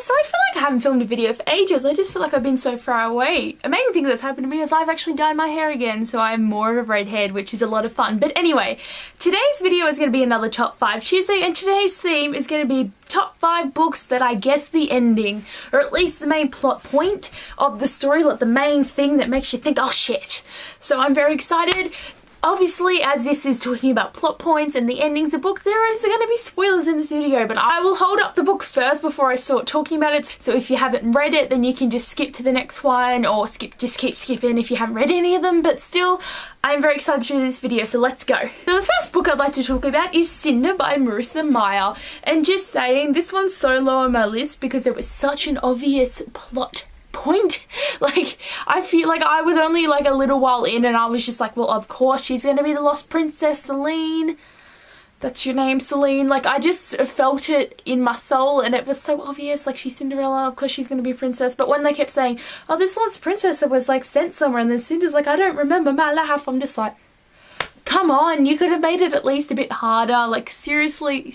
guys, so I feel like I haven't filmed a video for ages. I just feel like I've been so far away. A main thing that's happened to me is I've actually dyed my hair again, so I'm more of a redhead, which is a lot of fun. But anyway, today's video is going to be another top 5 Tuesday, and today's theme is going to be top 5 books that I guess the ending, or at least the main plot point of the story, like the main thing that makes you think, oh shit. So I'm very excited. Obviously, as this is talking about plot points and the endings of the book, there is going to be spoilers in this video, but I will hold up the book first before I start talking about it. So if you haven't read it, then you can just skip to the next one, or just keep skipping if you haven't read any of them. But still, I'm very excited to do this video, so let's go. So the first book I'd like to talk about is Cinder by Marissa Meyer. And just saying, this one's so low on my list because it was such an obvious plot point. Like, I feel like I was only like a little while in and I was just like, well, of course she's gonna be the lost princess, Celine. That's your name, Celine. Like, I just felt it in my soul and it was so obvious. Like, she's Cinderella, of course she's gonna be a princess. But when they kept saying, oh, this lost princess that was like sent somewhere, and then Cinder's like, I don't remember my life, I'm just like, come on, you could have made it at least a bit harder. Like, seriously,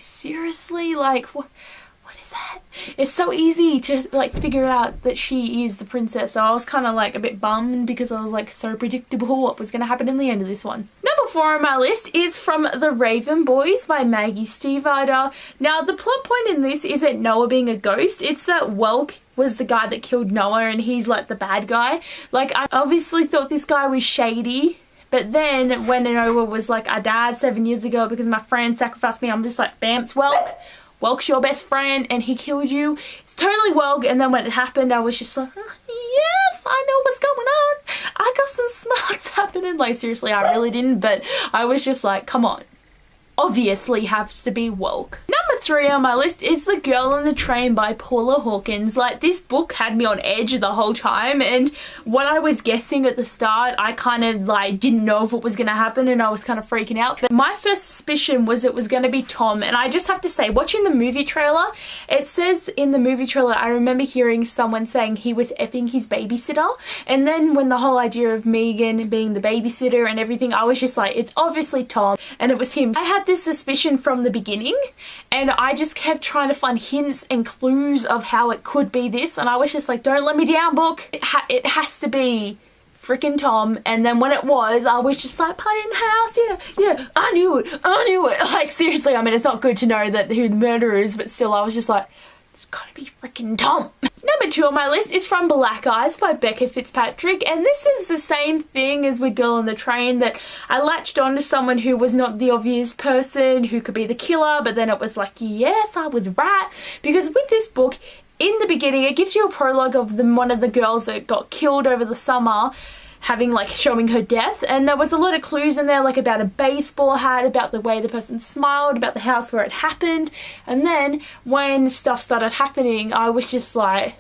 like, what is that? It's so easy to like figure out that she is the princess, so I was kind of like a bit bummed because I was like, so predictable what was going to happen in the end of this one. Number 4 on my list is From the Raven Boys by Maggie Stiefvater. Now, the plot point in this isn't Noah being a ghost, it's that Welk was the guy that killed Noah and he's like the bad guy. Like, I obviously thought this guy was shady, but then when Noah was like, I died 7 years ago because my friend sacrificed me, I'm just like, bamps, Welk's your best friend and he killed you. It's totally Welk. And then when it happened, I was just like, yes, I know what's going on. I got some smarts happening. Like, seriously, I really didn't, but I was just like, come on. Obviously has to be Welk. Number 3 on my list is The Girl on the Train by Paula Hawkins. Like, this book had me on edge the whole time, and what I was guessing at the start, I kind of like didn't know if it was going to happen and I was kind of freaking out. But my first suspicion was it was going to be Tom, and I just have to say, watching the movie trailer, it says in the movie trailer, I remember hearing someone saying he was effing his babysitter, and then when the whole idea of Megan being the babysitter and everything, I was just like, it's obviously Tom, and it was him. I had this suspicion from the beginning, and I just kept trying to find hints and clues of how it could be this, and I was just like, don't let me down, book. It has to be freaking Tom. And then when it was, I was just like, party in the house, yeah, I knew it. Like, seriously, I mean, it's not good to know that who the murderer is, but still, I was just like, it's gotta be freaking Tom. Number 2 on my list is From Black Eyes by Becca Fitzpatrick, and this is the same thing as with Girl on the Train, that I latched on to someone who was not the obvious person who could be the killer, but then it was like, yes, I was right. Because with this book, in the beginning, it gives you a prologue of one of the girls that got killed over the summer, having like showing her death, and there was a lot of clues in there, like about a baseball hat, about the way the person smiled, about the house where it happened. And then when stuff started happening, I was just like,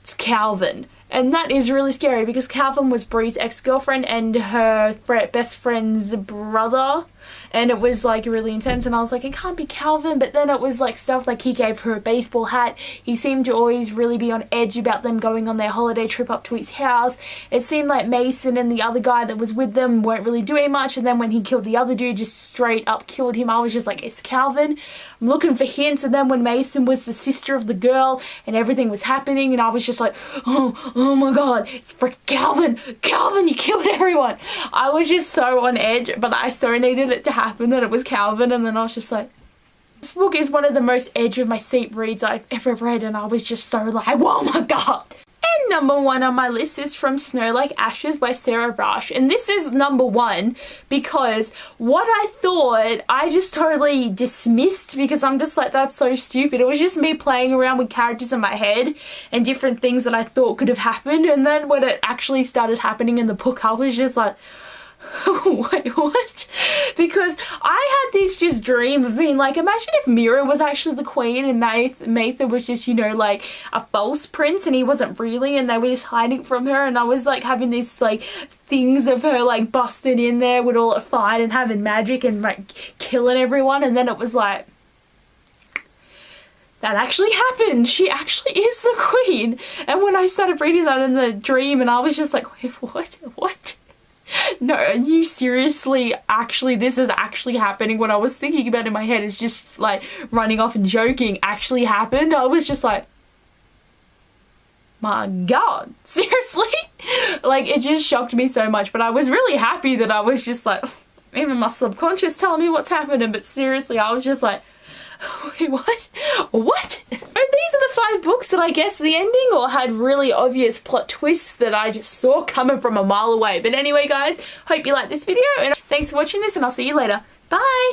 it's Calvin. And that is really scary because Calvin was Bree's ex-girlfriend and her best friend's brother, and it was like really intense, and I was like, it can't be Calvin. But then it was like stuff like he gave her a baseball hat, he seemed to always really be on edge about them going on their holiday trip up to his house. It seemed like Mason and the other guy that was with them weren't really doing much, and then when he killed the other dude, just straight up killed him, I was just like, it's Calvin. I'm looking for hints. And then when Mason was the sister of the girl and everything was happening, and I was just like, oh my god, it's freaking Calvin, you killed everyone. I was just so on edge, but I so needed it to happen that it was Calvin. And then I was just like, this book is one of the most edge of my seat reads I've ever read, and I was just so like, oh my god. And number 1 on my list is From Snow Like Ashes by Sarah Rush, and this is number 1 because what I thought I just totally dismissed, because I'm just like, that's so stupid. It was just me playing around with characters in my head and different things that I thought could have happened, and then when it actually started happening in the book, I was just like, wait, what? Because I had this just dream of being like, imagine if Mira was actually the queen and Mather was just, you know, like a false prince and he wasn't really, and they were just hiding from her. And I was like having this like things of her like busting in there with all her fight and having magic and like killing everyone, and then it was like, that actually happened. She actually is the queen. And when I started reading that in the dream, and I was just like, wait, what? No, are you seriously, actually, this is actually happening? What I was thinking about in my head is just like running off and joking actually happened. I was just like, my God, seriously? Like, it just shocked me so much, but I was really happy that I was just like, even my subconscious telling me what's happening, but seriously, I was just like, wait, what? What? And these are the 5 books that I guessed the ending or had really obvious plot twists that I just saw coming from a mile away. But anyway, guys, hope you liked this video, and thanks for watching this, and I'll see you later. Bye!